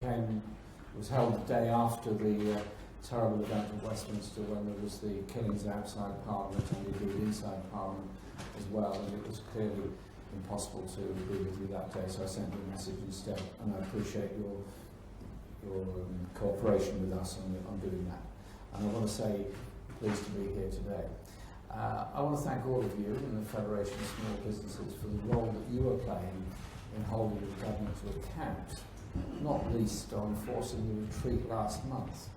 was held the day after the terrible event at Westminster when there was the killings outside Parliament and indeed inside Parliament as well, and it was clearly impossible to be with you that day, so I sent you a message instead, and I appreciate your cooperation with us on doing that. And I want to say, pleased to be here today. I want to thank all of you in the Federation of Small Businesses for the role that you are playing in holding the government to account, not least on forcing the retreat last month.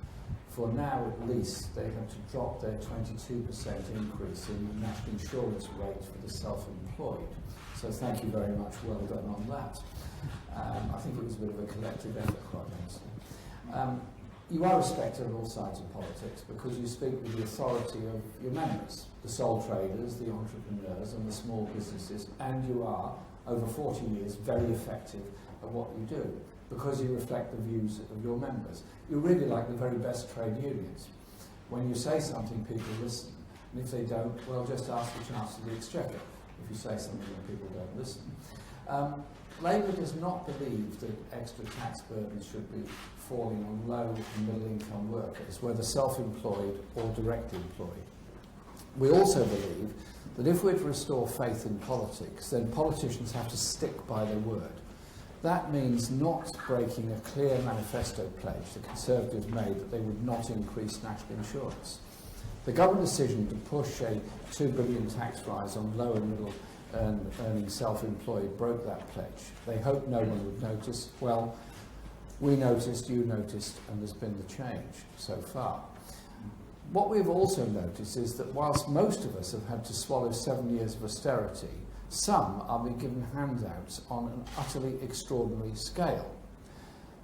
For now, at least, they have to drop their 22% increase in the national insurance rate for the self-employed. So thank you very much, well done on that. I think it was a bit of a collective effort, quite honestly. You are respected on all sides of politics because you speak with the authority of your members, the sole traders, the entrepreneurs and the small businesses, and you are, over 40 years, very effective at what you do because you reflect the views of your members. You're really like the very best trade unions. When you say something, people listen, and if they don't, well, just ask the Chancellor of the Exchequer if you say something and people don't listen. Labour does not believe that extra tax burdens should be falling on low and middle income workers, whether self-employed or directly employed. We also believe that if we're to restore faith in politics, then politicians have to stick by their word. That means not breaking a clear manifesto pledge the Conservatives made that they would not increase national insurance. The government decision to push a £2 billion tax rise on low and middle earning self-employed broke that pledge. They hoped no one would notice. Well, we noticed, you noticed, and there's been the change so far. What we've also noticed is that whilst most of us have had to swallow 7 years of austerity, some are being given handouts on an utterly extraordinary scale.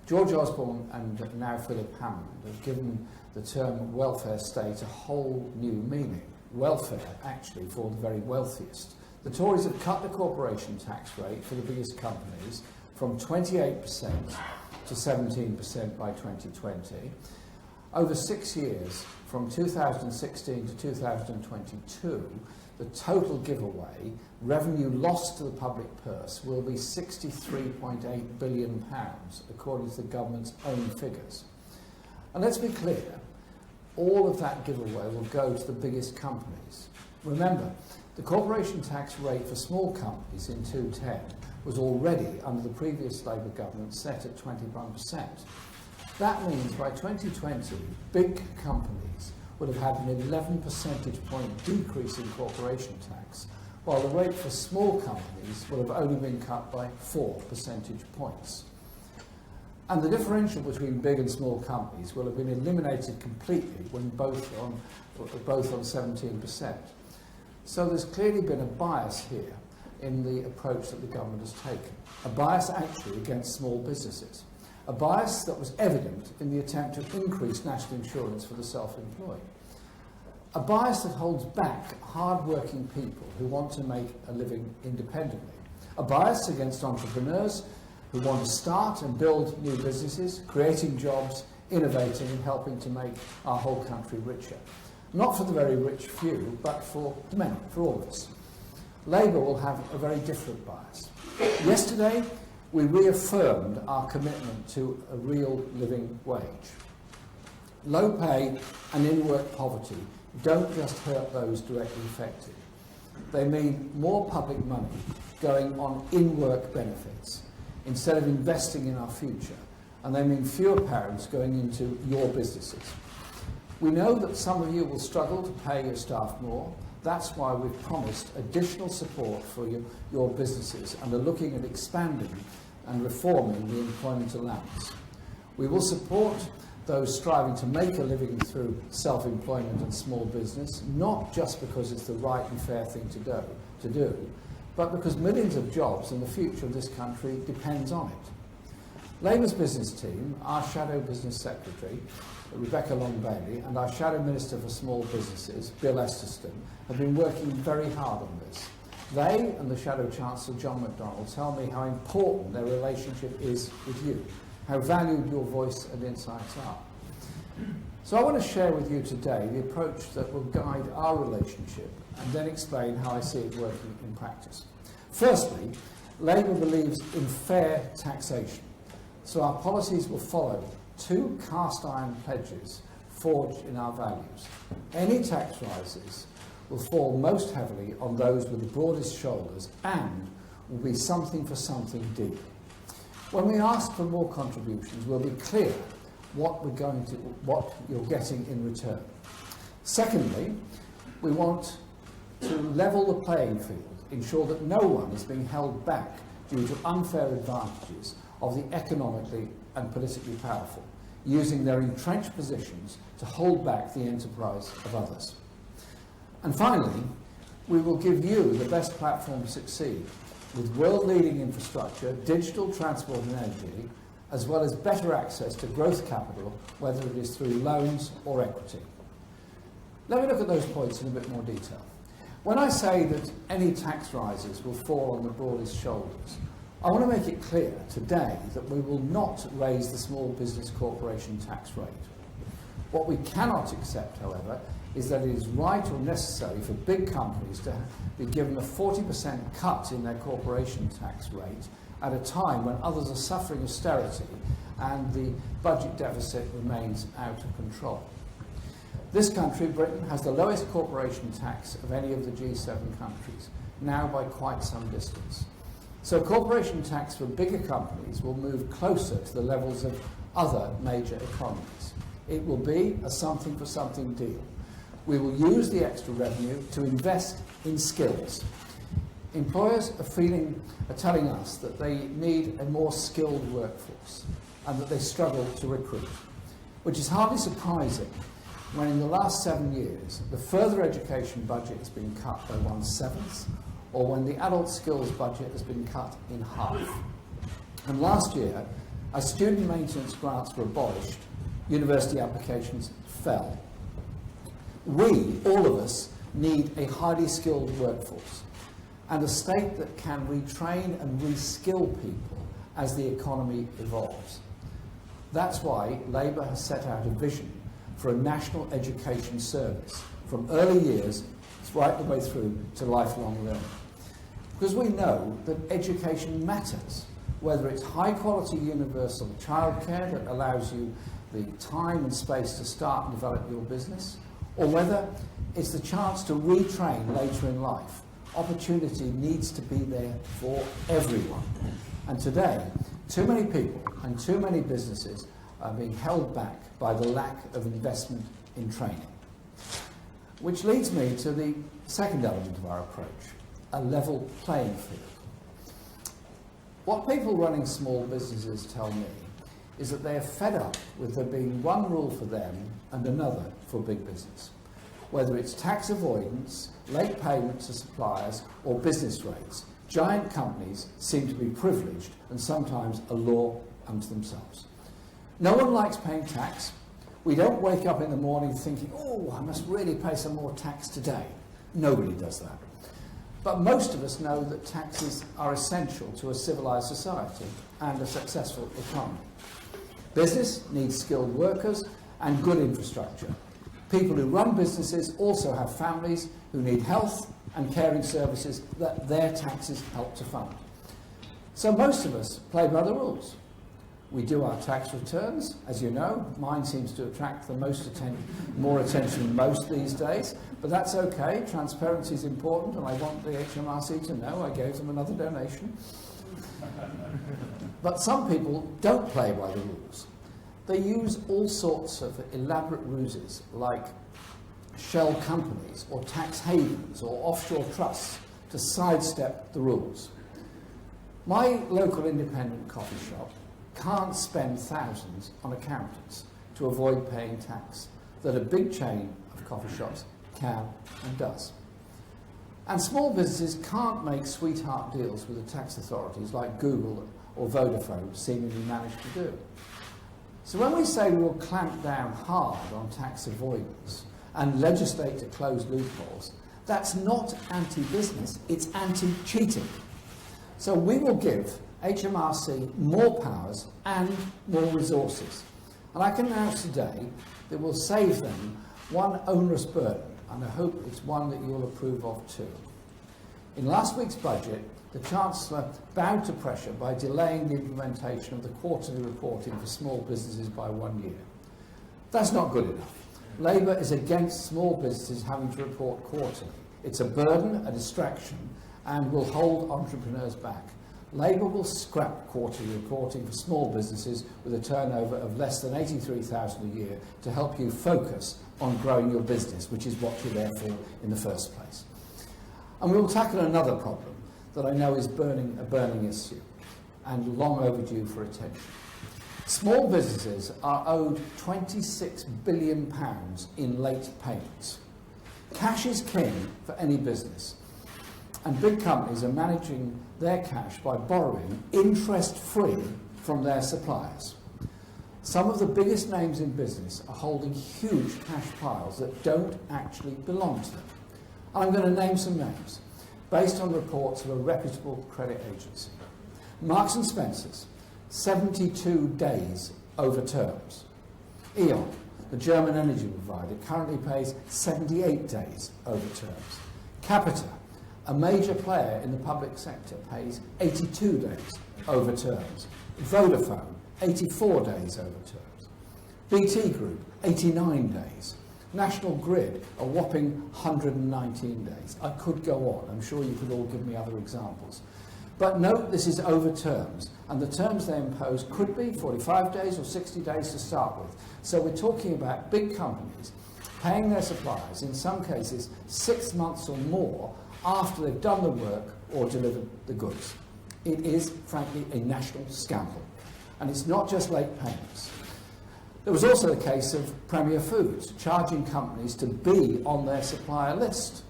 George Osborne and now Philip Hammond have given the term welfare state a whole new meaning. Welfare, actually, for the very wealthiest. The Tories have cut the corporation tax rate for the biggest companies from 28% to 17% by 2020. Over 6 years, from 2016 to 2022, the total giveaway, revenue lost to the public purse, will be £63.8 billion, according to the government's own figures. And let's be clear, all of that giveaway will go to the biggest companies. Remember, the corporation tax rate for small companies in 2010 was already, under the previous Labour government, set at 21%. That means by 2020, big companies would have had an 11 percentage point decrease in corporation tax, while the rate for small companies will have only been cut by 4 percentage points. And the differential between big and small companies will have been eliminated completely when both on 17%. So there's clearly been a bias here in the approach that the government has taken, a bias actually against small businesses, a bias that was evident in the attempt to increase national insurance for the self-employed, a bias that holds back hard-working people who want to make a living independently, a bias against entrepreneurs who want to start and build new businesses, creating jobs, innovating and helping to make our whole country richer. Not for the very rich few, but for the many, for all of us. Labour will have a very different bias. Yesterday, we reaffirmed our commitment to a real living wage. Low pay and in-work poverty don't just hurt those directly affected. They mean more public money going on in-work benefits instead of investing in our future, and they mean fewer parents going into your businesses. We know that some of you will struggle to pay your staff more. That's why we've promised additional support for your businesses and are looking at expanding and reforming the employment allowance. We will support those striving to make a living through self-employment and small business, not just because it's the right and fair thing to do, but because millions of jobs and the future of this country depends on it. Labour's business team, our Shadow Business Secretary, Rebecca Long-Bailey, and our Shadow Minister for Small Businesses, Bill Esterston, have been working very hard on this. They and the Shadow Chancellor, John McDonnell, tell me how important their relationship is with you, how valued your voice and insights are. So I want to share with you today the approach that will guide our relationship and then explain how I see it working in practice. Firstly, Labour believes in fair taxation. So our policies will follow two cast iron pledges forged in our values. Any tax rises will fall most heavily on those with the broadest shoulders and will be something for something deal. When we ask for more contributions, we'll be clear what you're getting in return. Secondly, we want to level the playing field, ensure that no one is being held back due to unfair advantages of the economically and politically powerful, using their entrenched positions to hold back the enterprise of others. And finally, we will give you the best platform to succeed, with world-leading infrastructure, digital transport and energy, as well as better access to growth capital, whether it is through loans or equity. Let me look at those points in a bit more detail. When I say that any tax rises will fall on the broadest shoulders, I want to make it clear today that we will not raise the small business corporation tax rate. What we cannot accept, however, is that it is right or necessary for big companies to be given a 40% cut in their corporation tax rate at a time when others are suffering austerity and the budget deficit remains out of control. This country, Britain, has the lowest corporation tax of any of the G7 countries, now by quite some distance. So corporation tax for bigger companies will move closer to the levels of other major economies. It will be a something for something deal. We will use the extra revenue to invest in skills. Employers are telling us that they need a more skilled workforce and that they struggle to recruit, which is hardly surprising when in the last 7 years the further education budget has been cut by 1/7, or when the adult skills budget has been cut in half. And last year, as student maintenance grants were abolished, university applications fell. We, all of us, need a highly skilled workforce and a state that can retrain and reskill people as the economy evolves. That's why Labour has set out a vision for a national education service from early years right the way through to lifelong learning. Because we know that education matters, whether it's high-quality universal childcare that allows you the time and space to start and develop your business, or whether it's the chance to retrain later in life. Opportunity needs to be there for everyone. And today, too many people and too many businesses are being held back by the lack of investment in training. Which leads me to the second element of our approach, a level playing field. What people running small businesses tell me is that they are fed up with there being one rule for them and another for big business. Whether it's tax avoidance, late payments to suppliers, or business rates, giant companies seem to be privileged and sometimes a law unto themselves. No one likes paying tax. We don't wake up in the morning thinking, oh, I must really pay some more tax today. Nobody does that. But most of us know that taxes are essential to a civilized society and a successful economy. Business needs skilled workers and good infrastructure. People who run businesses also have families who need health and caring services that their taxes help to fund. So most of us play by the rules. We do our tax returns, as you know. Mine seems to attract the more attention than most these days, but that's okay. Transparency is important, and I want the HMRC to know I gave them another donation. But some people don't play by the rules. They use all sorts of elaborate ruses, like shell companies or tax havens or offshore trusts, to sidestep the rules. My local independent coffee shop can't spend thousands on accountants to avoid paying tax that a big chain of coffee shops can and does. And small businesses can't make sweetheart deals with the tax authorities like Google or Vodafone seemingly manage to do. So when we say we will clamp down hard on tax avoidance and legislate to close loopholes, that's not anti-business, it's anti-cheating. So we will give HMRC more powers and more resources. And I can announce today that we'll save them one onerous burden, and I hope it's one that you'll approve of too. In last week's budget, the Chancellor bowed to pressure by delaying the implementation of the quarterly reporting for small businesses by 1 year. That's not good enough. Labour is against small businesses having to report quarterly. It's a burden, a distraction, and will hold entrepreneurs back. Labour will scrap quarterly reporting for small businesses with a turnover of less than $83,000 a year to help you focus on growing your business, which is what you're there for in the first place. And we will tackle another problem that I know is a burning issue and long overdue for attention. Small businesses are owed £26 billion in late payments. Cash is king for any business, and big companies are managing their cash by borrowing interest-free from their suppliers. Some of the biggest names in business are holding huge cash piles that don't actually belong to them. I'm going to name some names based on reports of a reputable credit agency. Marks and Spencer's, 72 days over terms. E.ON, the German energy provider, currently pays 78 days over terms. Capita, a major player in the public sector, pays 82 days over terms. Vodafone, 84 days over terms. BT Group, 89 days. National Grid, a whopping 119 days. I could go on. I'm sure you could all give me other examples. But note this is over terms, and the terms they impose could be 45 days or 60 days to start with. So we're talking about big companies paying their suppliers, in some cases 6 months or more, after they've done the work or delivered the goods. It is, frankly, a national scandal. And it's not just late payments. There was also the case of Premier Foods charging companies to be on their supplier list,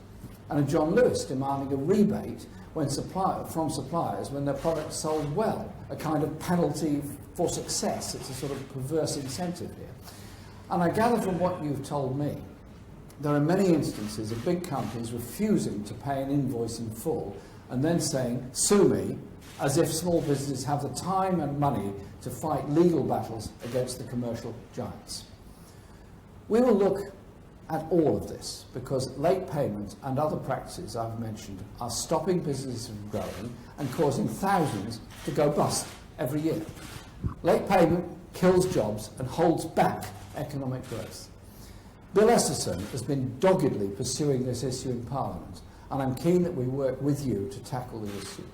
and a John Lewis demanding a rebate from suppliers when their products sold well, a kind of penalty for success. It's a sort of perverse incentive here. And I gather from what you've told me, there are many instances of big companies refusing to pay an invoice in full and then saying, sue me, as if small businesses have the time and money to fight legal battles against the commercial giants. We will look at all of this because late payments and other practices I've mentioned are stopping businesses from growing and causing thousands to go bust every year. Late payment kills jobs and holds back economic growth. Bill Esserson has been doggedly pursuing this issue in Parliament, and I'm keen that we work with you to tackle the issue.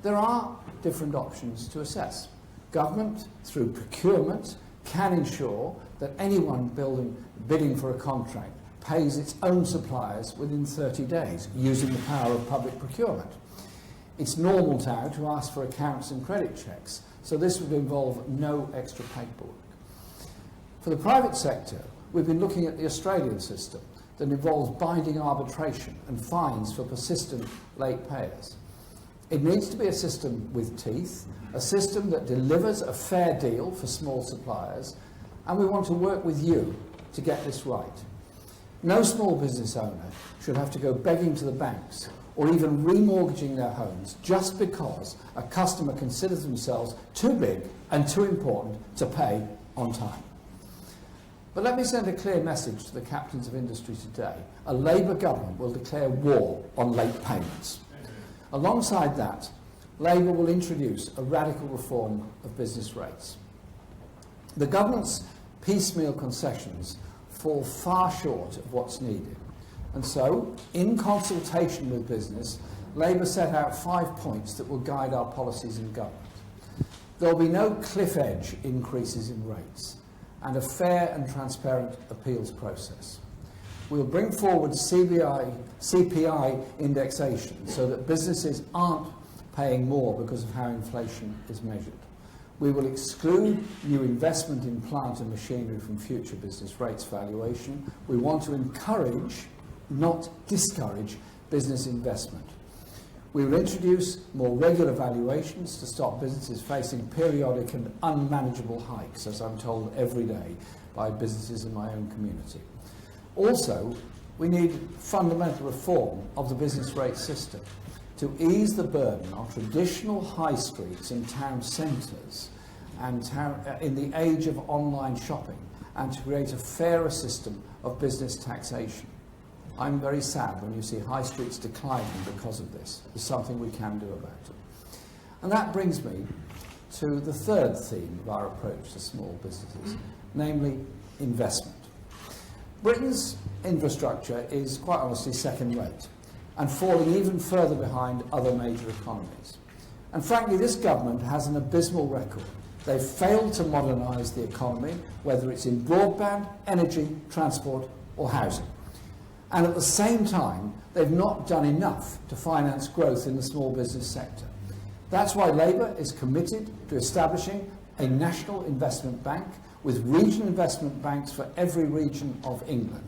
There are different options to assess. Government, through procurement, can ensure that anyone bidding for a contract pays its own suppliers within 30 days, using the power of public procurement. It's normal now to ask for accounts and credit checks, so this would involve no extra paperwork. For the private sector, we've been looking at the Australian system that involves binding arbitration and fines for persistent late payers. It needs to be a system with teeth, a system that delivers a fair deal for small suppliers, and we want to work with you to get this right. No small business owner should have to go begging to the banks or even remortgaging their homes just because a customer considers themselves too big and too important to pay on time. But let me send a clear message to the captains of industry today. A Labour government will declare war on late payments. Alongside that, Labour will introduce a radical reform of business rates. The government's piecemeal concessions fall far short of what's needed. And so, in consultation with business, Labour set out 5 points that will guide our policies in government. There will be no cliff edge increases in rates and a fair and transparent appeals process. We'll bring forward CPI indexation so that businesses aren't paying more because of how inflation is measured. We will exclude new investment in plant and machinery from future business rates valuation. We want to encourage, not discourage, business investment. We will introduce more regular valuations to stop businesses facing periodic and unmanageable hikes, as I'm told every day by businesses in my own community. Also, we need fundamental reform of the business rate system to ease the burden on traditional high streets and town centres and in the age of online shopping, and to create a fairer system of business taxation. I'm very sad when you see high streets declining because of this. There's something we can do about it. And that brings me to the third theme of our approach to small businesses, namely investment. Britain's infrastructure is quite honestly second rate and falling even further behind other major economies. And frankly, this government has an abysmal record. They've failed to modernise the economy, whether it's in broadband, energy, transport or housing. And at the same time, they've not done enough to finance growth in the small business sector. That's why Labour is committed to establishing a national investment bank with regional investment banks for every region of England.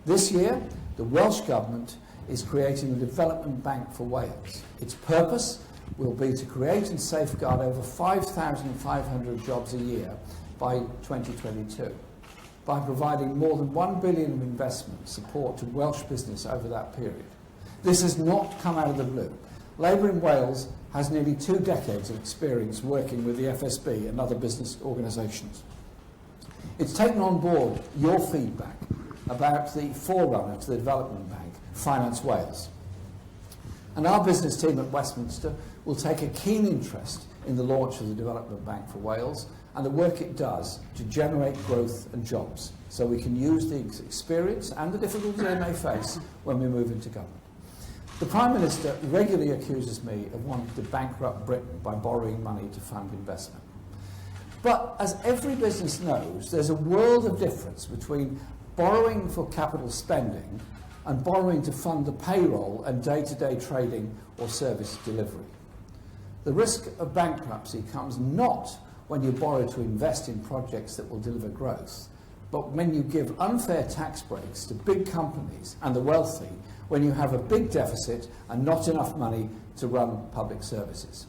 This year, the Welsh Government is creating a development bank for Wales. Its purpose will be to create and safeguard over 5,500 jobs a year by 2022 by providing more than £1 billion of investment support to Welsh business over that period. This has not come out of the blue. Labour in Wales has nearly 2 decades of experience working with the FSB and other business organisations. It's taken on board your feedback about the forerunner to the development bank, Finance Wales. And our business team at Westminster will take a keen interest in the launch of the Development Bank for Wales and the work it does to generate growth and jobs, so we can use the experience and the difficulties they may face when we move into government. The Prime Minister regularly accuses me of wanting to bankrupt Britain by borrowing money to fund investment. But as every business knows, there's a world of difference between borrowing for capital spending and borrowing to fund the payroll and day-to-day trading or service delivery. The risk of bankruptcy comes not when you borrow to invest in projects that will deliver growth, but when you give unfair tax breaks to big companies and the wealthy, when you have a big deficit and not enough money to run public services.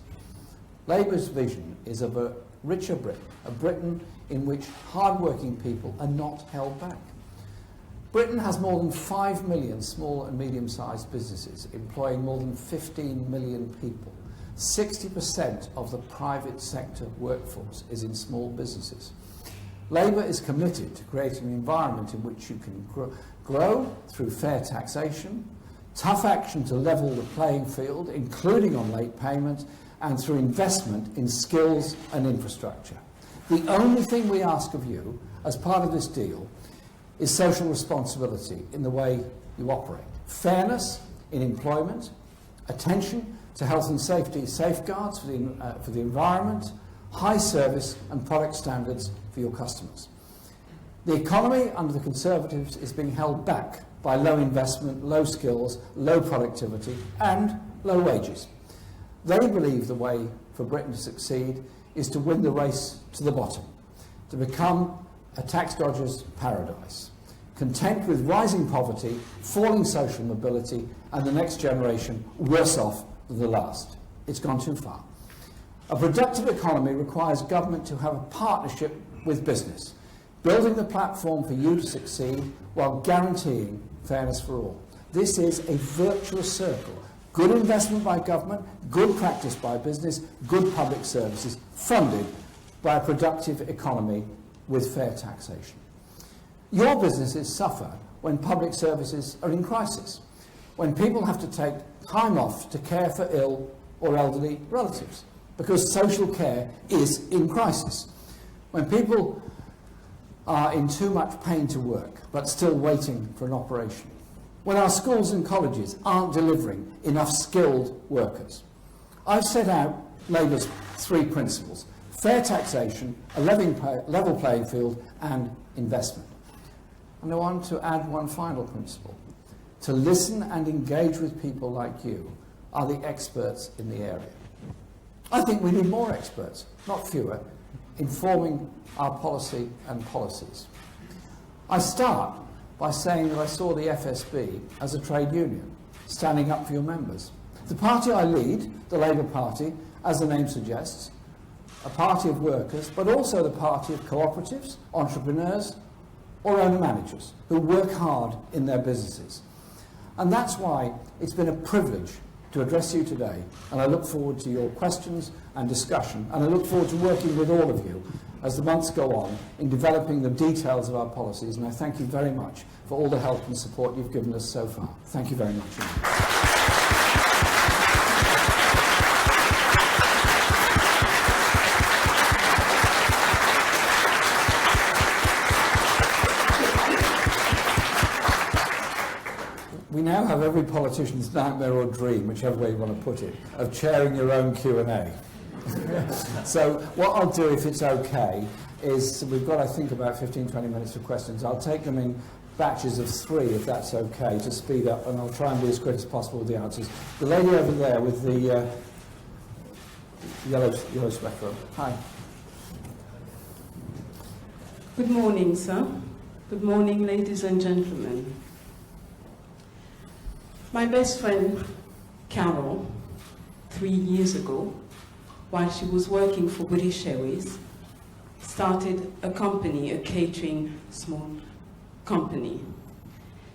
Labour's vision is of a richer Britain, a Britain in which hard-working people are not held back. Britain has more than 5 million small and medium-sized businesses, employing more than 15 million people. 60% of the private sector workforce is in small businesses. Labour is committed to creating an environment in which you can grow through fair taxation, tough action to level the playing field, including on late payment, and through investment in skills and infrastructure. The only thing we ask of you as part of this deal is social responsibility in the way you operate, fairness in employment, attention to health and safety safeguards for the environment, high service and product standards for your customers. The economy under the Conservatives is being held back by low investment, low skills, low productivity and low wages. They believe the way for Britain to succeed is to win the race to the bottom, to become a tax dodger's paradise, content with rising poverty, falling social mobility and the next generation worse off than the last. It's gone too far. A productive economy requires government to have a partnership with business, building the platform for you to succeed while guaranteeing fairness for all. This is a virtuous circle. Good investment by government, good practice by business, good public services, funded by a productive economy with fair taxation. Your businesses suffer when public services are in crisis, when people have to take time off to care for ill or elderly relatives, because social care is in crisis, when people are in too much pain to work but still waiting for an operation, when our schools and colleges aren't delivering enough skilled workers. I've set out Labour's 3 principles: fair taxation, a level playing field and investment. And I want to add one final principle: to listen and engage with people like you are the experts in the area. I think we need more experts, not fewer, informing our policy and policies. I start by saying that I saw the FSB as a trade union, standing up for your members. The party I lead, the Labour Party, as the name suggests, a party of workers, but also the party of cooperatives, entrepreneurs, or owner-managers who work hard in their businesses. And that's why it's been a privilege to address you today, and I look forward to your questions and discussion, and I look forward to working with all of you as the months go on in developing the details of our policies, and I thank you very much for all the help and support you've given us so far. Thank you very much. We now have every politician's nightmare or dream, whichever way you want to put it, of chairing your own Q&A. So what I'll do, if it's okay, is we've got, I think, about 15-20 minutes for questions. I'll take them in batches of 3, if that's okay, to speed up, and I'll try and be as quick as possible with the answers. The lady over there with the yellow spectrum. Hi. Good morning, sir. Good morning, ladies and gentlemen. My best friend, Carol, 3 years ago, while she was working for British Airways, started a company, a catering small company.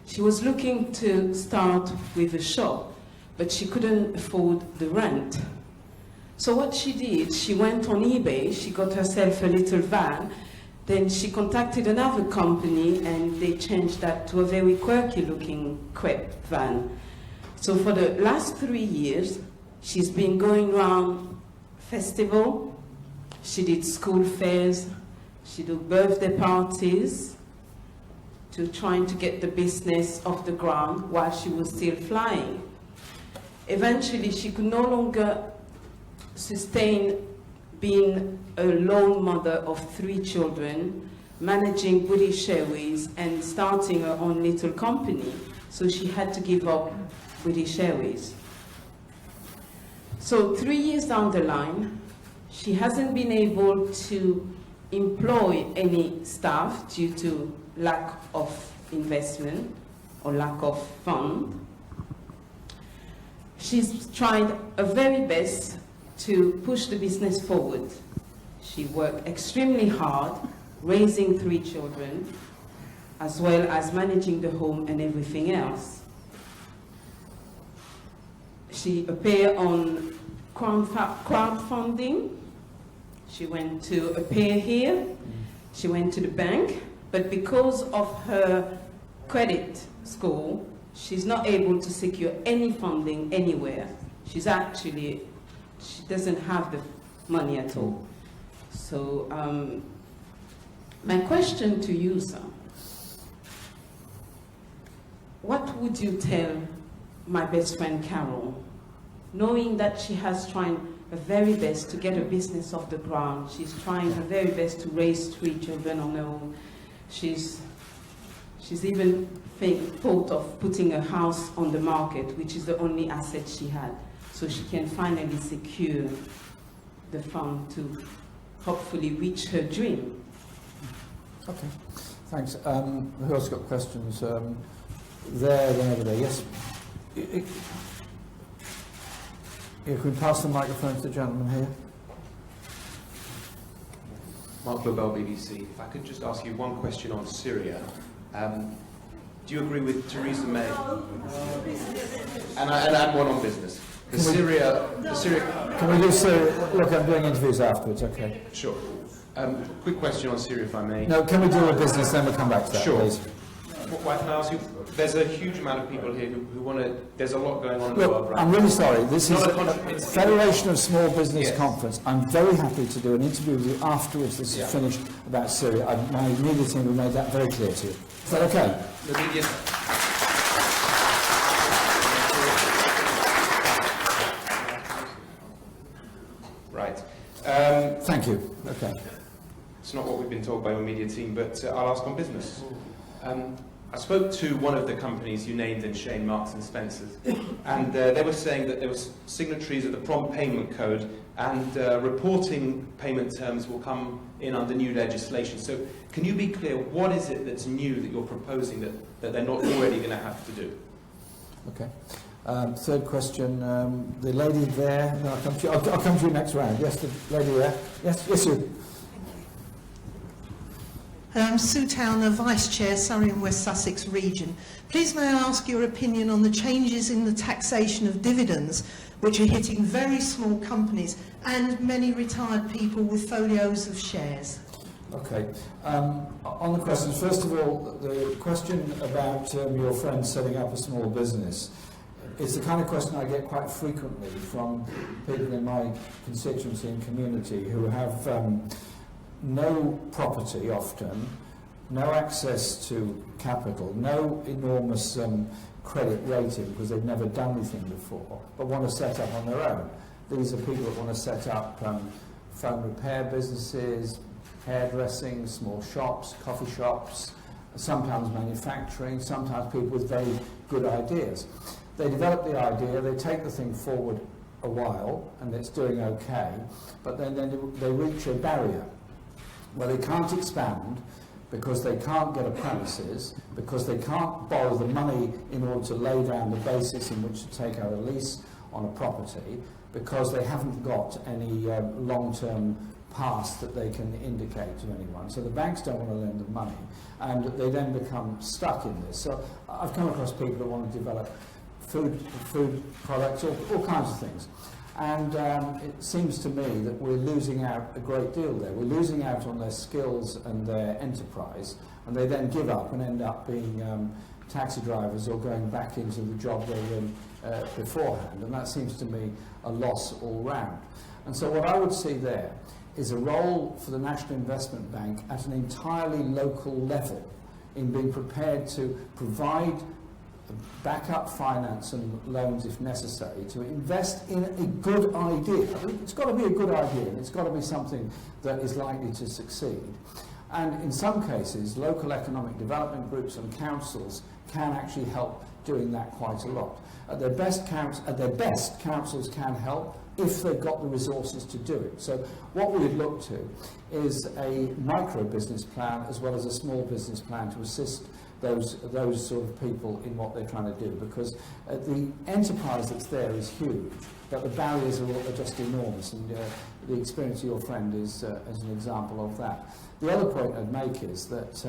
She was looking to start with a shop, but she couldn't afford the rent. So what she did, she went on eBay, she got herself a little van, then she contacted another company and they changed that to a very quirky looking crepe van. So for the last 3 years, she's been going around festival, she did school fairs, she did birthday parties, to trying to get the business off the ground while she was still flying. Eventually, she could no longer sustain being a lone mother of 3 children, managing British Airways and starting her own little company. So she had to give up British Airways. So 3 years down the line, she hasn't been able to employ any staff due to lack of investment or lack of fund. She's tried her very best to push the business forward. She worked extremely hard, raising 3 children, as well as managing the home and everything else. She appeared on crowdfunding. She went to appear here. She went to the bank, but because of her credit score, she's not able to secure any funding anywhere. She doesn't have the money at all. So my question to you, sir, what would you tell my best friend Carol, knowing that she has tried her very best to get her business off the ground? She's trying her very best to raise 3 children on her own. She's even thought of putting a house on the market, which is the only asset she had, so she can finally secure the fund to hopefully reach her dream. Okay, thanks. Who else got questions? There, then over there. Yes. If we pass the microphone to the gentleman here. Mark Lobel, BBC. If I could just ask you one question on Syria. Do you agree with Theresa May? And add one on business. Syria. Can we do Syria? Look, I'm doing interviews afterwards, okay. Sure. Quick question on Syria, if I may. No, can we deal with business, then we'll come back to that, sure. Please. Why can I ask you? There's a huge amount of people here who want to. There's a lot going on in the world Look, right I'm really sorry. This is a Federation of Small Business Yes. Conference. I'm very happy to do an interview with you afterwards this is finished about Syria. My media team have made that very clear to you. Is that okay? The media. Right. Thank you. Okay. It's not what we've been told by your media team, but I'll ask on business. I spoke to one of the companies you named in Shane, Marks and Spencer's, and they were saying that there were signatories of the Prompt Payment Code, and reporting payment terms will come in under new legislation. So can you be clear, what is it that's new that you're proposing that they're not already going to have to do? Okay. Third question, the lady there. No, I'll come to you next round. Yes, the lady there. Yes, you. Sue Towner, Vice Chair, Surrey and West Sussex Region. Please may I ask your opinion on the changes in the taxation of dividends, which are hitting very small companies and many retired people with folios of shares? Okay. On the questions, first of all, the question about your friend setting up a small business is the kind of question I get quite frequently from people in my constituency and community who have no property often, no access to capital, no enormous credit rating because they've never done anything before, but want to set up on their own. These are people that want to set up phone repair businesses, hairdressing, small shops, coffee shops, sometimes manufacturing, sometimes people with very good ideas. They develop the idea, they take the thing forward a while, and it's doing okay, but then they reach a barrier where they can't expand because they can't get a premises, because they can't borrow the money in order to lay down the basis in which to take out a lease on a property, because they haven't got any long-term past that they can indicate to anyone. So the banks don't want to lend them money, and they then become stuck in this. So I've come across people that want to develop food products, all kinds of things. And it seems to me that we're losing out a great deal there. We're losing out on their skills and their enterprise, and they then give up and end up being taxi drivers or going back into the job they were in beforehand. And that seems to me a loss all round. And so what I would see there is a role for the National Investment Bank at an entirely local level in being prepared to provide backup finance and loans if necessary, to invest in a good idea. I mean, it's got to be a good idea, and it's got to be something that is likely to succeed. And in some cases, local economic development groups and councils can actually help doing that quite a lot. At their best, councils can help if they've got the resources to do it. So what we would look to is a micro business plan as well as a small business plan to assist those sort of people in what they're trying to do, because the enterprise that's there is huge, but the barriers are just enormous, and the experience of your friend is an example of that. The other point I'd make is that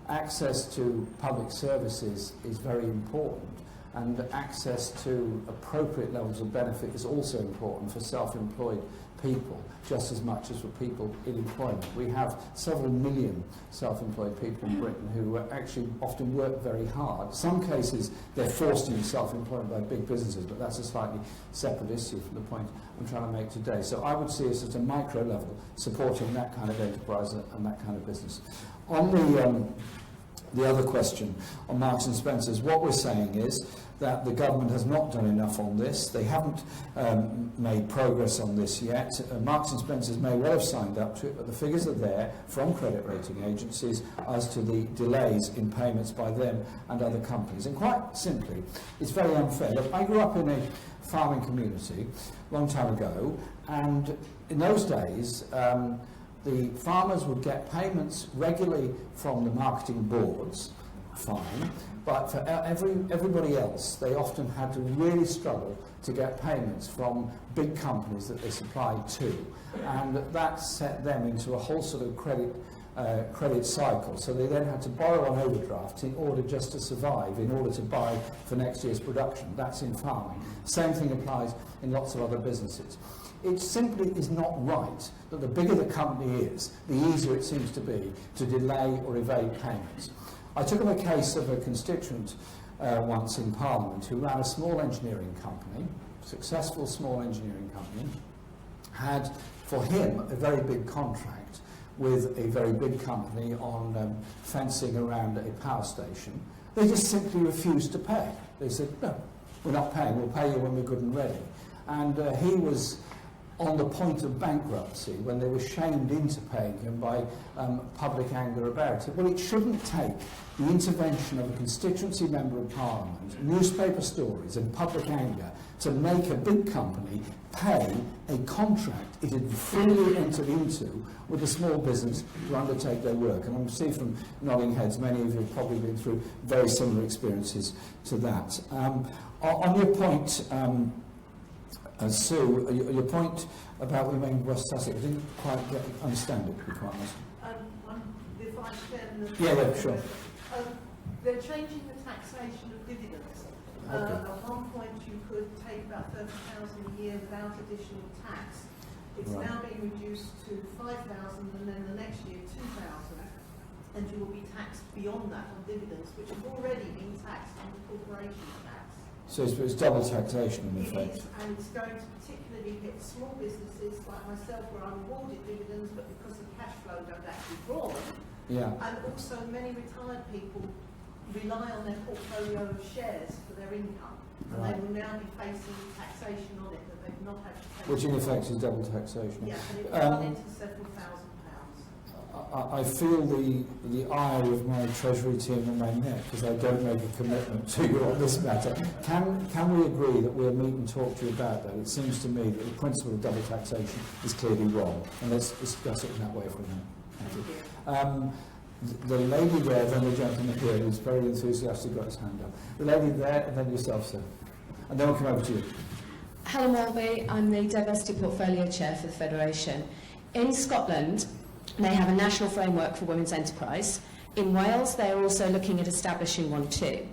access to public services is very important, and access to appropriate levels of benefit is also important for self-employed people, just as much as for people in employment. We have several million self-employed people in Britain who actually often work very hard. In some cases, they're forced into self-employment by big businesses, but that's a slightly separate issue from the point I'm trying to make today. So I would see us at a micro level supporting that kind of enterprise and that kind of business. On the other question on Marks and Spencer's, what we're saying is that the government has not done enough on this. They haven't made progress on this yet. Marks and Spencer's may well have signed up to it, but the figures are there from credit rating agencies as to the delays in payments by them and other companies. And quite simply, it's very unfair. Look, I grew up in a farming community a long time ago, and in those days, the farmers would get payments regularly from the marketing boards, fine, but for everybody else, they often had to really struggle to get payments from big companies that they supplied to, and that set them into a whole sort of credit cycle. So they then had to borrow on overdraft in order just to survive, in order to buy for next year's production. That's in farming. Same thing applies in lots of other businesses. It simply is not right that the bigger the company is, the easier it seems to be to delay or evade payments. I took up a case of a constituent once in Parliament who ran a small engineering company, successful small engineering company, had for him a very big contract with a very big company on fencing around a power station. They just simply refused to pay. They said, no, we're not paying, we'll pay you when we're good and ready. And he was on the point of bankruptcy when they were shamed into paying him by public anger about it. Well, it shouldn't take the intervention of a constituency member of Parliament, newspaper stories and public anger to make a big company pay a contract it had freely entered into with a small business to undertake their work. And I see from nodding heads, many of you have probably been through very similar experiences to that. On your point, Sue, your point about women in West Sussex, I didn't quite understand it, to be quite honest. The Vice Chairman of Yeah, sure. They're changing the taxation of dividends. Okay. At one point you could take about £30,000 a year without additional tax. It's Right. now being reduced to 5,000 and then the next year 2,000, and you will be taxed beyond that on dividends, which have already been taxed under corporation tax. So it's double taxation in It effect. is, and it's going to particularly hit small businesses like myself, where I'm awarded dividends, but because the cash flow don't actually draw them, Yeah. and also many retired people rely on their portfolio of shares for their income, and Right. they will now be facing taxation on it that they've not had to pay. Which in effect is double taxation. Yeah, and it will run into several thousand pounds. I feel the ire of my Treasury team on my neck because I don't make a commitment to you on this matter. Can we agree that we'll meet and talk to you about that? It seems to me that the principle of double taxation is clearly wrong, and let's discuss it in that way for a minute. Thank you. The lady there, then the gentleman here, who's very enthusiastic, got his hand up. The lady there, and then yourself, sir. And then we'll come over to you. Helen Welby, I'm the Diversity Portfolio Chair for the Federation. In Scotland, they have a national framework for women's enterprise. In Wales, they are also looking at establishing one too.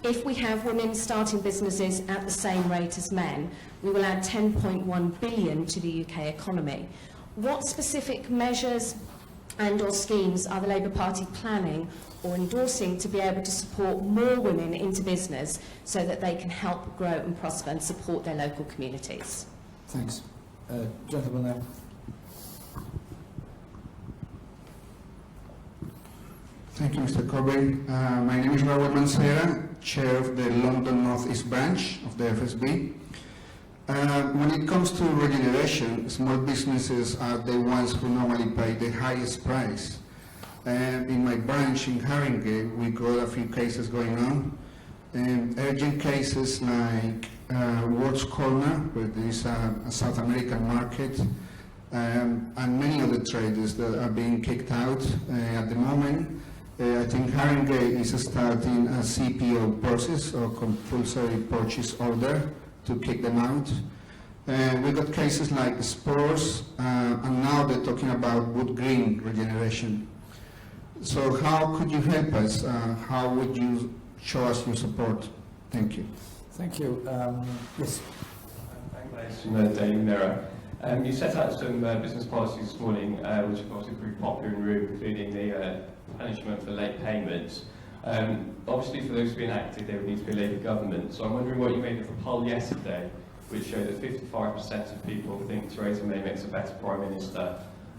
If we have women starting businesses at the same rate as men, we will add 10.1 billion to the UK economy. What specific measures and/or schemes are the Labour Party planning or endorsing to be able to support more women into business so that they can help grow and prosper and support their local communities? Thanks. Gentleman there. Thank you, Mr. Corbyn. My name is Robert Mancera, Chair of the London North East Branch of the FSB. When it comes to regeneration, small businesses are the ones who normally pay the highest price. In my branch in Haringey, we got a few cases going on. Urgent cases like World's Corner, where there is a South American market, and many other traders that are being kicked out at the moment. I think Haringey is starting a CPO process, or compulsory purchase order, to kick them out. We got cases like Spurs, and now they're talking about wood green regeneration. So how could you help us? How would you show us your support? Thank you. Thank you. Yes. Thanks from the Daily Mirror. You set out some business policies this morning, which have obviously proved popular in the room, including the punishment for late payments. Obviously, for those to be enacted, there would need to be a Labour government. So I'm wondering what you made of a poll yesterday, which showed that 55% of people think Theresa May makes a better Prime Minister,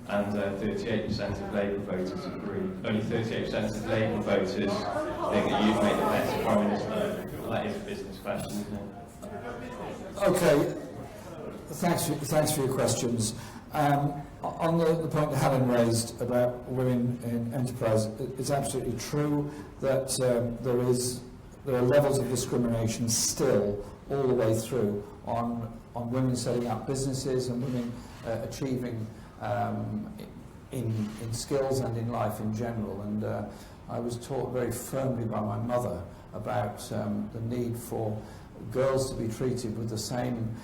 and 38% of Labour voters agree. Only 38% of Labour voters think that you'd make a better Prime Minister. Well, that is a business question, isn't it? Okay. Thanks for your questions. On the point that Helen raised about women in enterprise, it's absolutely true that there are levels of discrimination still all the way through on women setting up businesses and women achieving in skills and in life in general. And I was taught very firmly by my mother about the need for girls to be treated with the same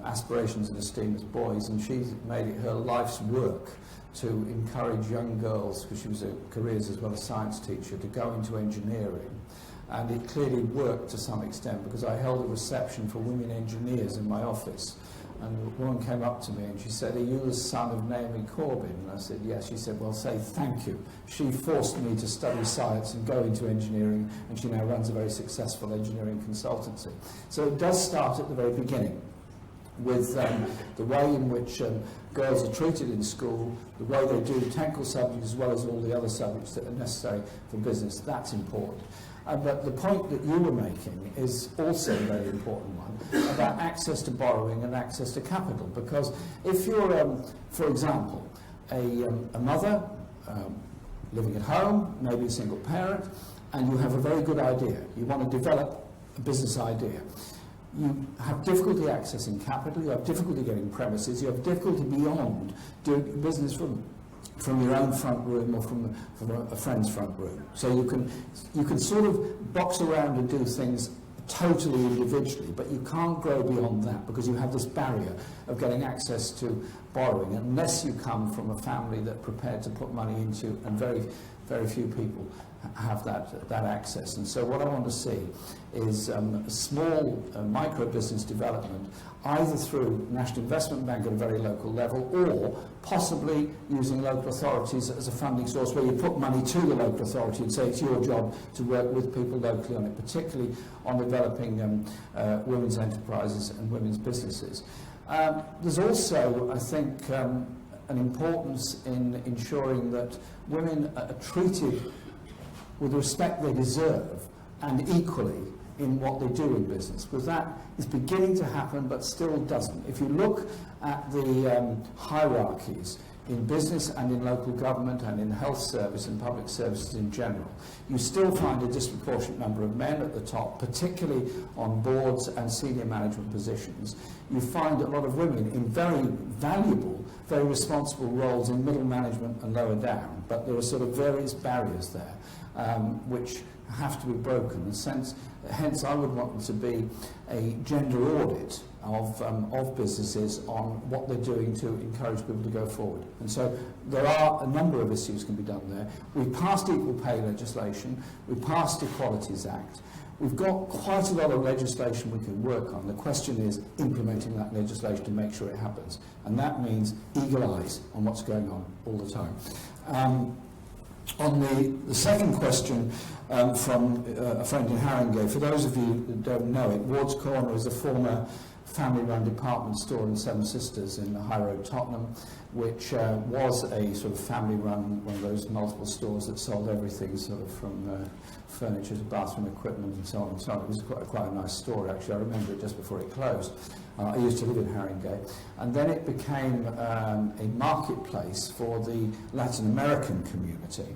aspirations and esteem as boys, and she made it her life's work to encourage young girls, because she was a careers as well as science teacher, to go into engineering. And it clearly worked to some extent, because I held a reception for women engineers in my office, and a woman came up to me and she said, "Are you the son of Naomi Corbyn?" And I said, "Yes." She said, "Well, say thank you. She forced me to study science and go into engineering, and she now runs a very successful engineering consultancy." So it does start at the very beginning with the way in which girls are treated in school, the way they do technical subjects as well as all the other subjects that are necessary for business. That's important. But the point that you were making is also a very important one, about access to borrowing and access to capital. Because if you're, for example, a mother living at home, maybe a single parent, and you have a very good idea, you want to develop a business idea, you have difficulty accessing capital, you have difficulty getting premises, you have difficulty beyond doing business from your own front room or from a friend's front room. So you can sort of box around and do things totally individually, but you can't grow beyond that because you have this barrier of getting access to borrowing, unless you come from a family that are prepared to put money into, and very few people have that access. And so what I want to see is small micro business development, either through National Investment Bank at a very local level, or possibly using local authorities as a funding source where you put money to the local authority and say it's your job to work with people locally on it, particularly on developing women's enterprises and women's businesses. There's also, I think, an importance in ensuring that women are treated with the respect they deserve and equally in what they do in business, because that is beginning to happen but still doesn't. If you look at the hierarchies in business and in local government and in health service and public services in general, you still find a disproportionate number of men at the top, particularly on boards and senior management positions. You find a lot of women in very valuable, very responsible roles in middle management and lower down, but there are sort of various barriers there which have to be broken. Hence, I would want there to be a gender audit of businesses on what they're doing to encourage people to go forward. And so there are a number of issues can be done there. We passed equal pay legislation, we passed Equalities Act. We've got quite a lot of legislation we can work on. The question is implementing that legislation to make sure it happens. And that means eagle eyes on what's going on all the time. On the second question from a friend in Haringey, for those of you that don't know it, Ward's Corner is a former family-run department store in Seven Sisters in the High Road, Tottenham, which was a sort of family-run, one of those multiple stores that sold everything, sort of from furniture to bathroom equipment and so on and so on. It was quite a nice store, actually. I remember it just before it closed. I used to live in Haringey. And then it became a marketplace for the Latin American community.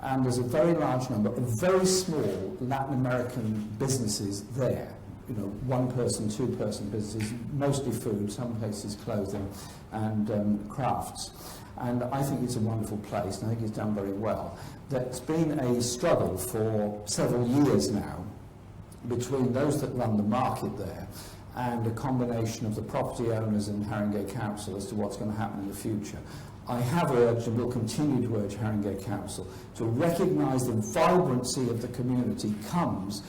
And there's a very large number of very small Latin American businesses there. You know, one-person, two-person businesses, mostly food, some places clothing and crafts. And I think it's a wonderful place, and I think it's done very well. There's been a struggle for several years now between those that run the market there and a combination of the property owners and Haringey Council as to what's going to happen in the future. I have urged and will continue to urge Haringey Council to recognise the vibrancy of the community comes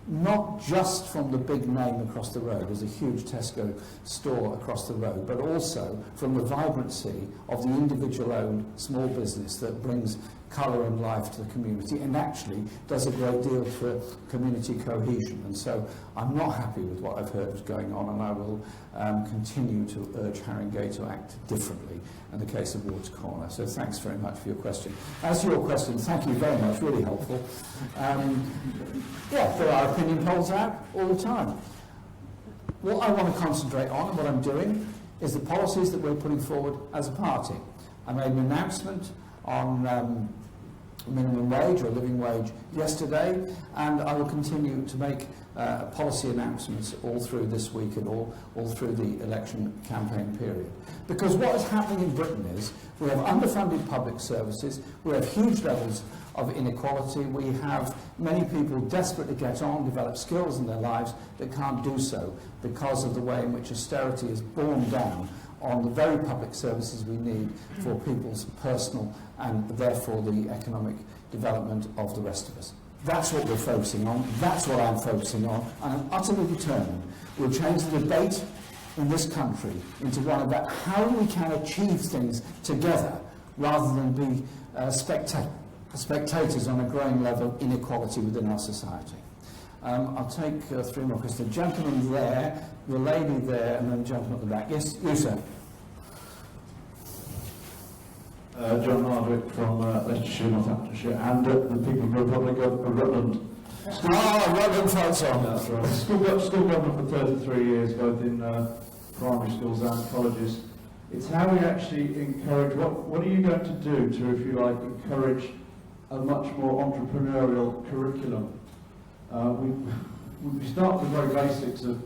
not just from the big name across the road, there's a huge Tesco store across the road, but also from the vibrancy of the individual-owned small business that brings colour and life to the community and actually does a great deal for community cohesion. And so I'm not happy with what I've heard is going on, and I will continue to urge Haringey to act differently in the case of Ward's Corner. So thanks very much for your question. As to your question, thank you very much, really helpful. Yeah, there are opinion polls out all the time. What I want to concentrate on and what I'm doing is the policies that we're putting forward as a party. I made an announcement on minimum wage or living wage yesterday, and I will continue to make policy announcements all through this week and all through the election campaign period. Because what is happening in Britain is we have underfunded public services, we have huge levels of inequality, we have many people desperate to get on, develop skills in their lives that can't do so because of the way in which austerity is borne down on the very public services we need for people's personal and therefore the economic development of the rest of us. That's what we're focusing on, that's what I'm focusing on, and I'm utterly determined we'll change the debate in this country into one about how we can achieve things together rather than be spectators on a growing level of inequality within our society. I'll take 3 more questions. The gentleman there, the lady there, and then the gentleman at the back. Yes, you, sir. John Hardwick from Leicestershire, Northamptonshire, and the People's Republic of Rutland. Rutland folks on. That's right. School government for 33 years, both in primary schools and colleges. It's how we actually encourage, what are you going to do to, if you like, encourage a much more entrepreneurial curriculum? We start with the very basics of,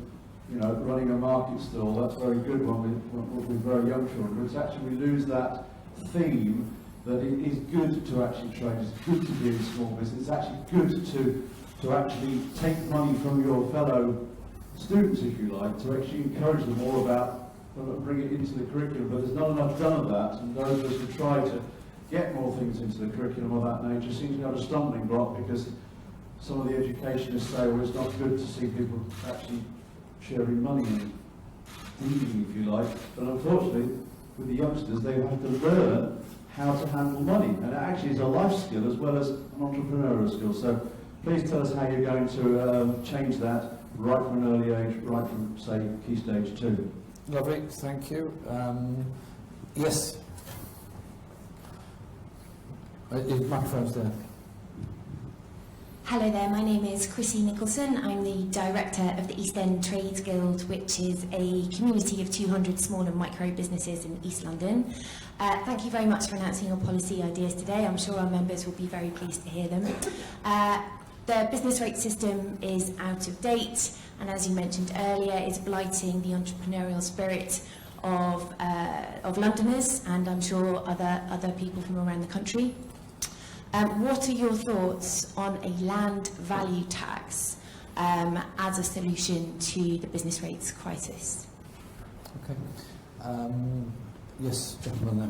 you know, running a market stall. That's very good with very young children. But it's actually we lose that theme that it is good to actually train. It's good to be in small business. It's actually good to actually take money from your fellow students, if you like, to actually encourage them all about and bring it into the curriculum, but there's not enough done of that, and those of us who try to get more things into the curriculum of that nature seem to have a stumbling block, because some of the educationists say, well, it's not good to see people actually sharing money and eating, if you like, but unfortunately, with the youngsters, they have to learn how to handle money, and it actually is a life skill as well as an entrepreneurial skill. So please tell us how you're going to change that right from an early age, right from, say, Key Stage 2. Lovely, thank you. Yes? Your microphone's there. Hello there, my name is Chrissy Nicholson. I'm the director of the East End Trades Guild, which is a community of 200 small and micro businesses in East London. Thank you very much for announcing your policy ideas today. I'm sure our members will be very pleased to hear them. The business rate system is out of date, and as you mentioned earlier, is blighting the entrepreneurial spirit of Londoners, and I'm sure other people from around the country. What are your thoughts on a land value tax as a solution to the business rates crisis? Okay. Yes, gentleman there.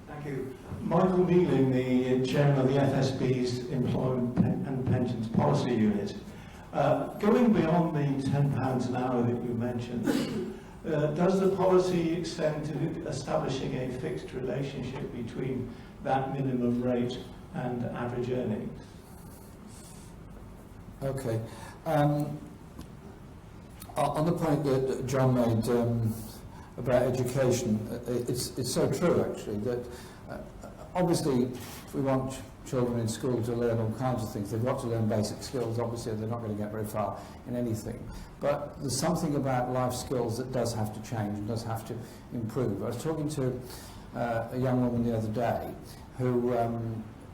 Thank you. Michael Mealing, the chairman of the FSB's Employment and Pensions Policy Unit. Going beyond the £10 an hour that you mentioned, does the policy extend to establishing a fixed relationship between that minimum rate and average earnings? Okay. On the point that John made about education, it's so true actually that obviously if we want children in school to learn all kinds of things, they've got to learn basic skills. Obviously they're not going to get very far in anything, but there's something about life skills that does have to change and does have to improve. I was talking to a young woman the other day who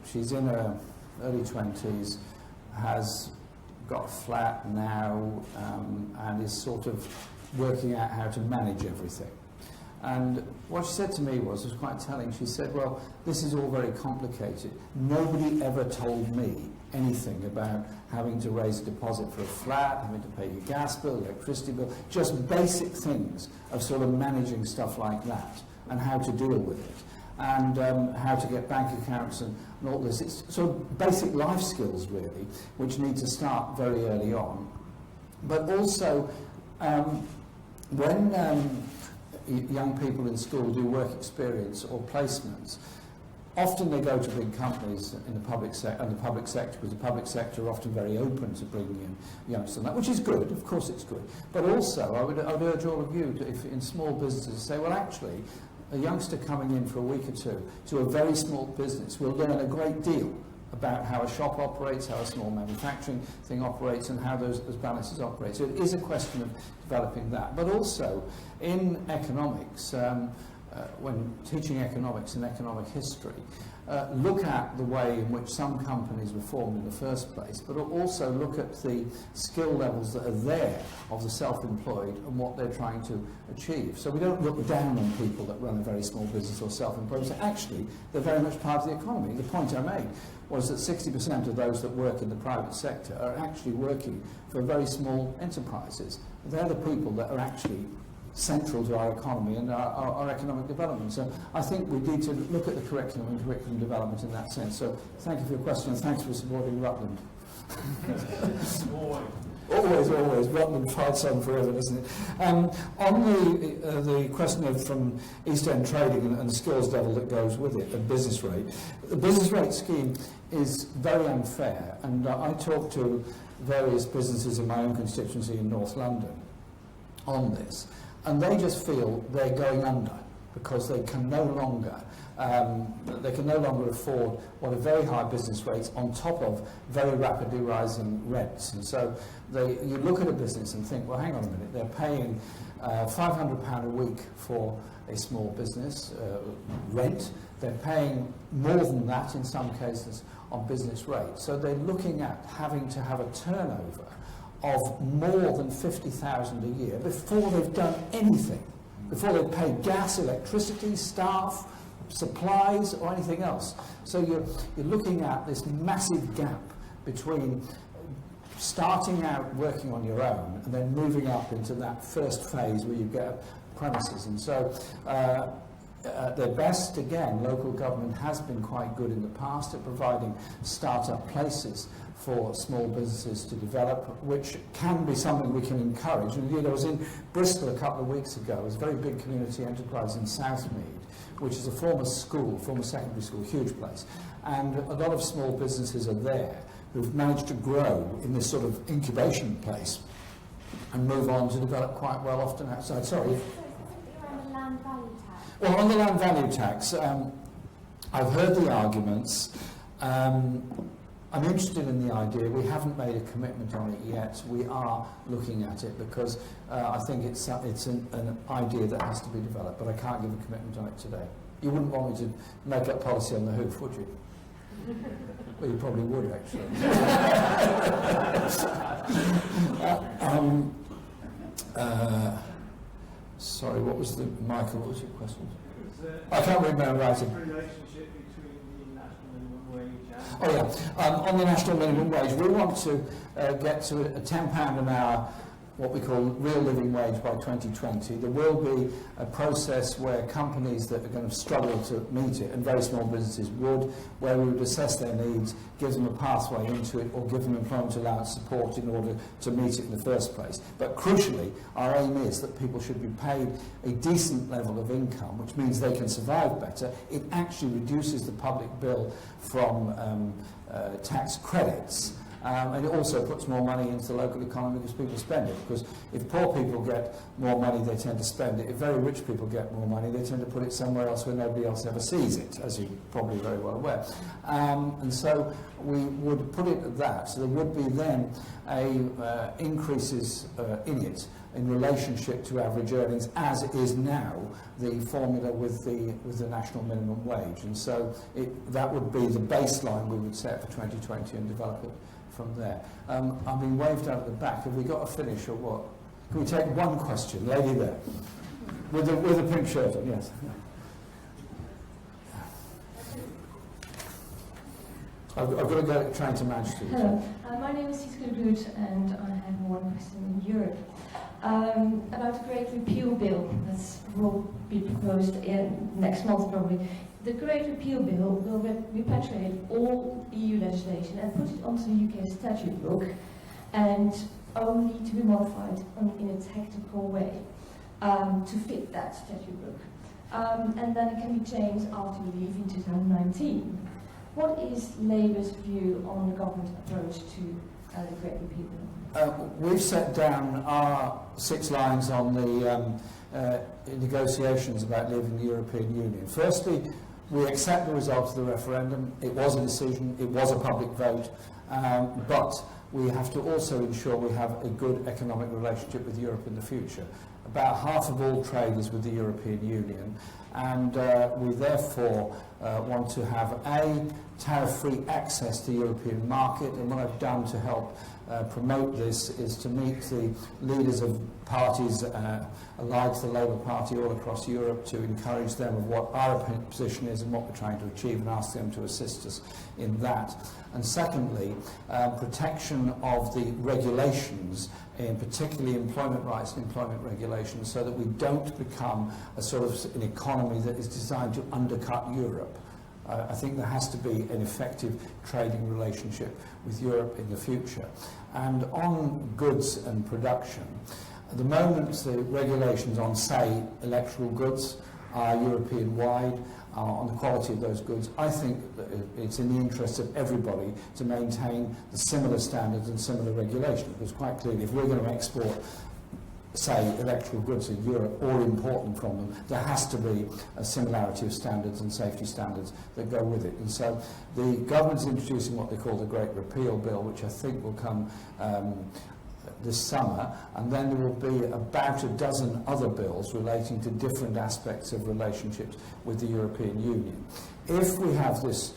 she's in her early 20s, has got a flat now, and is sort of working out how to manage everything. And what she said to me was quite telling. She said, well, this is all very complicated. Nobody ever told me anything about having to raise a deposit for a flat, having to pay your gas bill, electricity bill, just basic things of sort of managing stuff like that and how to deal with it. And how to get bank accounts and all this. It's sort of basic life skills, really, which need to start very early on. But also, when young people in school do work experience or placements, often they go to big companies in the public sector, because the public sector are often very open to bringing in youngsters and that, which is good, of course it's good. But also, I would urge all of you, to, if in small businesses, say, well, actually, a youngster coming in for a week or two to a very small business will learn a great deal about how a shop operates, how a small manufacturing thing operates, and how those balances operate. So it is a question of developing that. But also, in economics, when teaching economics and economic history, look at the way in which some companies were formed in the first place, but also look at the skill levels that are there of the self-employed and what they're trying to achieve. So we don't look down on people that run a very small business or self-employed. So actually, they're very much part of the economy. The point I made was that 60% of those that work in the private sector are actually working for very small enterprises. They're the people that are actually central to our economy and our economic development. So I think we need to look at the curriculum and curriculum development in that sense. So thank you for your question, and thanks for supporting Rutland. Always. Rutland fights on forever, doesn't it? On the question of from East End trading and the skills level that goes with it, the business rate. The business rate scheme is very unfair, and I talked to various businesses in my own constituency in North London on this. And they just feel they're going under because they can no longer afford what are very high business rates on top of very rapidly rising rents. And so you look at a business and think, well, hang on a minute, they're paying £500 a week for a small business rent. They're paying more than that in some cases on business rates. So they're looking at having to have a turnover of more than 50,000 a year before they've done anything, before they've paid gas, electricity, staff, supplies or anything else. So you're looking at this massive gap between starting out working on your own and then moving up into that first phase where you get premises. And so at their best, again, local government has been quite good in the past at providing start-up places for small businesses to develop, which can be something we can encourage. And indeed, I was in Bristol a couple of weeks ago. It was a very big community enterprise in Southmead, which is a former school, former secondary school, huge place. And a lot of small businesses are there who've managed to grow in this sort of incubation place and move on to develop quite well, often outside. Sorry. Well, on the land value tax, I've heard the arguments. I'm interested in the idea. We haven't made a commitment on it yet. We are looking at it because I think it's an idea that has to be developed, but I can't give a commitment on it today. You wouldn't want me to make up policy on the hoof, would you? Well, you probably would, actually. Sorry, what was Michael, what was your question? I can't remember writing. Relationship between the national minimum wage and... Oh yeah, on the national minimum wage, we want to get to a £10 an hour, what we call real living wage by 2020. There will be a process where companies that are going to struggle to meet it, and very small businesses would, where we would assess their needs, give them a pathway into it, or give them employment allowance support in order to meet it in the first place. But crucially, our aim is that people should be paid a decent level of income, which means they can survive better. It actually reduces the public bill from tax credits. And it also puts more money into the local economy because people spend it. Because if poor people get more money, they tend to spend it. If very rich people get more money, they tend to put it somewhere else where nobody else ever sees it, as you're probably very well aware. And so we would put it at that. So there would be then increases in it in relationship to average earnings, as it is now the formula with the national minimum wage. And so that would be the baseline we would set for 2020 and develop it from there. I've been waved out at the back. Have we got a finish or what? Can we take one question? Lady there. With a pink shirt on, yes. I've got to go trying to manage to. Hello, my name is Siska Root and I have one question in Europe. About the Great Repeal Bill that will be proposed next month probably. The Great Repeal Bill will repatriate all EU legislation and put it onto the UK statute book, and only to be modified in a technical way to fit that statute book. And then it can be changed after we leave in 2019. What is Labour's view on the government approach to the Great Repeal Bill? We've set down our 6 lines on the negotiations about leaving the European Union. Firstly, we accept the result of the referendum. It was a decision, it was a public vote, but we have to also ensure we have a good economic relationship with Europe in the future. About half of all trade is with the European Union, and we therefore want to have tariff-free access to the European market, and what I've done to help promote this is to meet the leaders of parties allied to the Labour Party all across Europe to encourage them of what our position is and what we're trying to achieve, and ask them to assist us in that. And secondly, protection of the regulations, in particularly employment rights and employment regulations, so that we don't become a sort of an economy that is designed to undercut Europe. I think there has to be an effective trading relationship with Europe in the future. And on goods and production, at the moment the regulations on, say, electoral goods are European-wide, on the quality of those goods. I think that it's in the interest of everybody to maintain the similar standards and similar regulations, because quite clearly if we're going to export, say, electoral goods in Europe or import from them, there has to be a similarity of standards and safety standards that go with it. And so the government's introducing what they call the Great Repeal Bill, which I think will come this summer, and then there will be about a dozen other bills relating to different aspects of relationships with the European Union. If we have this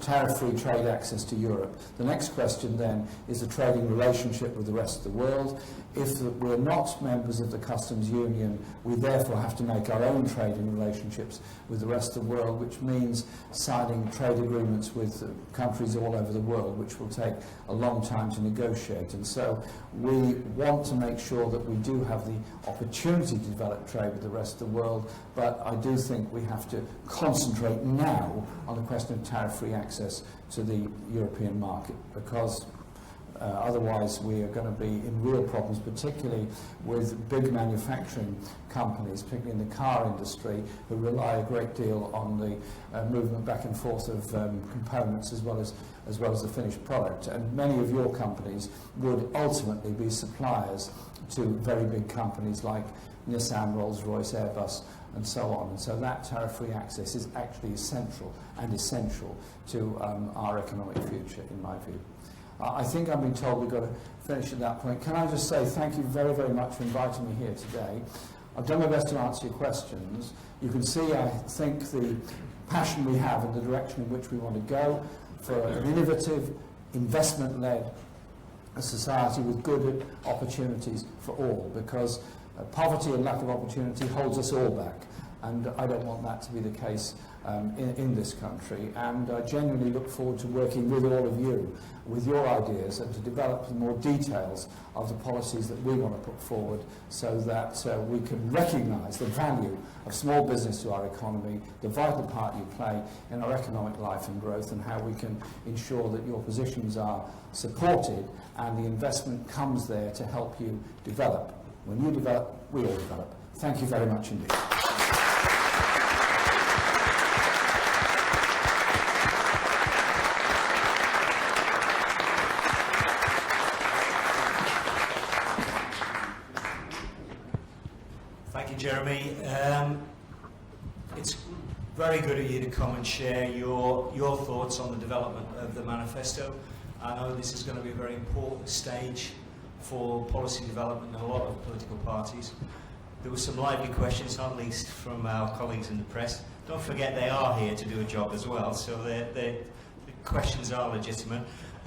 tariff-free trade access to Europe. The next question then is the trading relationship with the rest of the world. If we're not members of the customs union, we therefore have to make our own trading relationships with the rest of the world, which means signing trade agreements with countries all over the world, which will take a long time to negotiate. And so we want to make sure that we do have the opportunity to develop trade with the rest of the world, but I do think we have to concentrate now on the question of tariff-free access to the European market, because otherwise we are going to be in real problems, particularly with big manufacturing companies, particularly in the car industry, who rely a great deal on the movement back and forth of components as well as the finished product. And many of your companies would ultimately be suppliers to very big companies like Nissan, Rolls-Royce, Airbus, and so on. And so that tariff-free access is actually essential to our economic future, in my view. I think I've been told we've got to finish at that point. Can I just say thank you very, very much for inviting me here today. I've done my best to answer your questions. You can see, I think, the passion we have in the direction in which we want to go for an innovative, investment-led society with good opportunities for all, because poverty and lack of opportunity holds us all back, and I don't want that to be the case in this country. And I genuinely look forward to working with all of you, with your ideas, and to develop the more details of the policies that we want to put forward, so that we can recognise the value of small business to our economy, the vital part you play in our economic life and growth, and how we can ensure that your positions are supported and the investment comes there to help you develop. When you develop, we all develop. Thank you very much indeed. Thank you, Jeremy. It's very good of you to come and share your thoughts on the development of the manifesto. I know this is going to be a very important stage for policy development in a lot of political parties. There were some lively questions, not least from our colleagues in the press. Don't forget they are here to do a job as well, so the questions are legitimate.